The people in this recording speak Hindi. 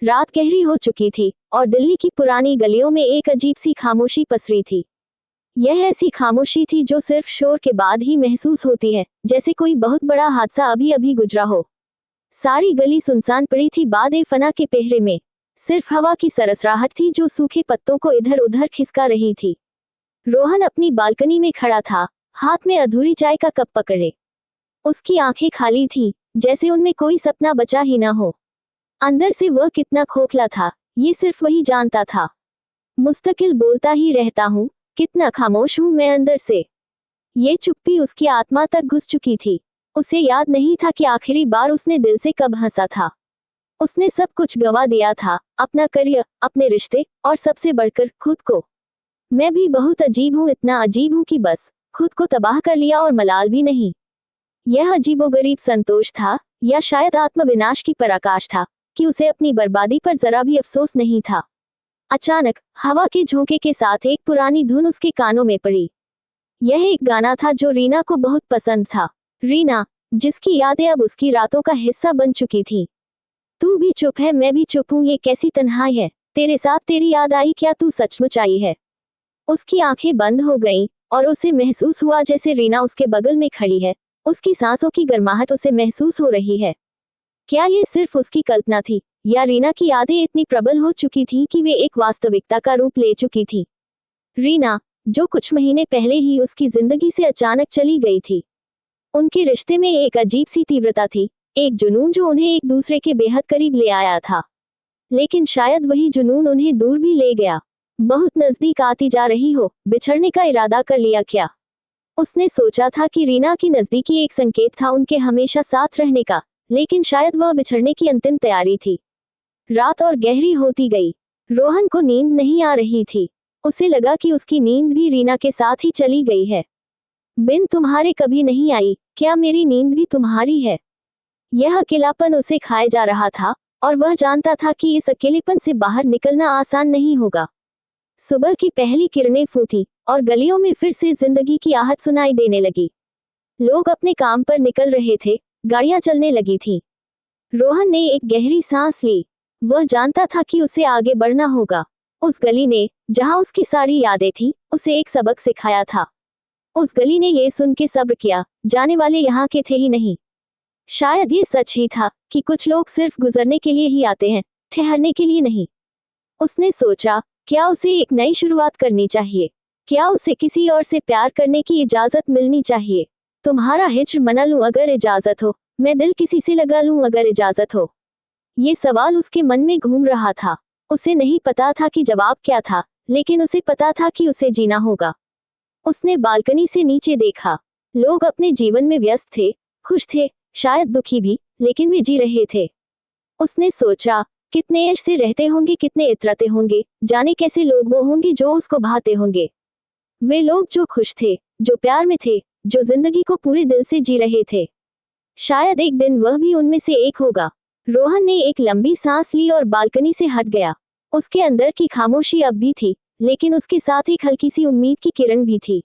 रात गहरी हो चुकी थी और दिल्ली की पुरानी गलियों में एक अजीब सी खामोशी पसरी थी। यह ऐसी खामोशी थी जो सिर्फ शोर के बाद ही महसूस होती है, जैसे कोई बहुत बड़ा हादसा अभी अभी गुजरा हो। सारी गली सुनसान पड़ी थी बादे फना के पहरे में। सिर्फ हवा की सरसराहट थी जो सूखे पत्तों को इधर उधर खिसका रही थी। रोहन अपनी बालकनी में खड़ा था, हाथ में अधूरी चाय का कप पकड़े। उसकी आंखें खाली थीं, जैसे उनमें कोई सपना बचा ही ना हो। अंदर से वह कितना खोखला था, ये सिर्फ वही जानता था। मुस्तकिल बोलता ही रहता हूँ, कितना खामोश हूँ मैं अंदर से। ये चुप्पी उसकी आत्मा तक घुस चुकी थी। उसे याद नहीं था कि आखिरी बार उसने दिल से कब हंसा था। उसने सब कुछ गंवा दिया था, अपना करियर, अपने रिश्ते और सबसे बढ़कर खुद को। मैं भी बहुत अजीब हूँ, इतना अजीब हूँ कि बस खुद को तबाह कर लिया और मलाल भी नहीं। यह अजीबोगरीब संतोष था, या शायद आत्मविनाश की पराकाष्ठा था, कि उसे अपनी बर्बादी पर जरा भी अफसोस नहीं था। अचानक हवा के झोंके के साथ एक पुरानी धुन उसके कानों में पड़ी। यह एक गाना था जो रीना को बहुत पसंद था। रीना, जिसकी यादें अब उसकी रातों का हिस्सा बन चुकी थी। तू भी चुप है, मैं भी चुप हूँ, ये कैसी तन्हाई है, तेरे साथ तेरी याद आई, क्या तू सचमुच आई है? उसकी आंखें बंद हो गईं और उसे महसूस हुआ जैसे रीना उसके बगल में खड़ी है। उसकी सांसों की गर्माहट उसे महसूस हो रही है। क्या ये सिर्फ उसकी कल्पना थी, या रीना की यादें इतनी प्रबल हो चुकी थीं कि वे एक वास्तविकता का रूप ले चुकी थी? रीना, जो कुछ महीने पहले ही उसकी जिंदगी से अचानक चली गई थी। उनके रिश्ते में एक अजीब सी तीव्रता थी, एक जुनून जो उन्हें एक दूसरे के बेहद करीब ले आया था। लेकिन शायद वही जुनून उन्हें दूर भी ले गया। बहुत नजदीक आती जा रही हो, बिछड़ने का इरादा कर लिया क्या? उसने सोचा था कि रीना की नजदीकी एक संकेत था उनके हमेशा साथ रहने का, लेकिन शायद वह बिछड़ने की अंतिम तैयारी थी। रात और गहरी होती गई। रोहन को नींद नहीं आ रही थी। उसे लगा कि उसकी नींद भी रीना के साथ ही चली गई है। बिन तुम्हारे कभी नहीं आई, क्या मेरी नींद भी तुम्हारी है? यह अकेलापन उसे खाए जा रहा था, और वह जानता था कि इस अकेलेपन से बाहर निकलना आसान नहीं होगा। सुबह की पहली किरणें फूटी और गलियों में फिर से जिंदगी की आहट सुनाई देने लगी। लोग अपने काम पर निकल रहे थे, गाड़ियां चलने लगी थीं। रोहन ने एक गहरी सांस ली। वह जानता था कि उसे आगे बढ़ना होगा। उस गली ने, जहां उसकी सारी यादें थीं, उसे एक सबक सिखाया था। उस गली ने ये सुन के सब्र किया, जाने वाले यहाँ के थे ही नहीं। शायद ये सच ही था कि कुछ लोग सिर्फ गुजरने के लिए ही आते हैं, ठहरने के लिए नहीं। उसने सोचा, क्या उसे एक नई शुरुआत करनी चाहिए? क्या उसे किसी और से प्यार करने की इजाजत मिलनी चाहिए? तुम्हारा हिज्र मना लूं अगर इजाजत हो, मैं दिल किसी से लगा लूं अगर इजाजत हो। ये सवाल उसके मन में घूम रहा था। उसे नहीं पता था कि जवाब क्या था, लेकिन उसे पता था कि उसे जीना होगा। उसने बालकनी से नीचे देखा। लोग अपने जीवन में व्यस्त थे, खुश थे, शायद दुखी भी, लेकिन वे जी रहे थे। उसने सोचा, कितने ऐश से रहते होंगे, कितने इतराते होंगे, जाने कैसे लोग वो होंगे जो उसको भाते होंगे। वे लोग जो खुश थे, जो प्यार में थे, जो जिंदगी को पूरे दिल से जी रहे थे। शायद एक दिन वह भी उनमें से एक होगा। रोहन ने एक लंबी सांस ली और बालकनी से हट गया। उसके अंदर की खामोशी अब भी थी, लेकिन उसके साथ एक हल्की सी उम्मीद की किरण भी थी।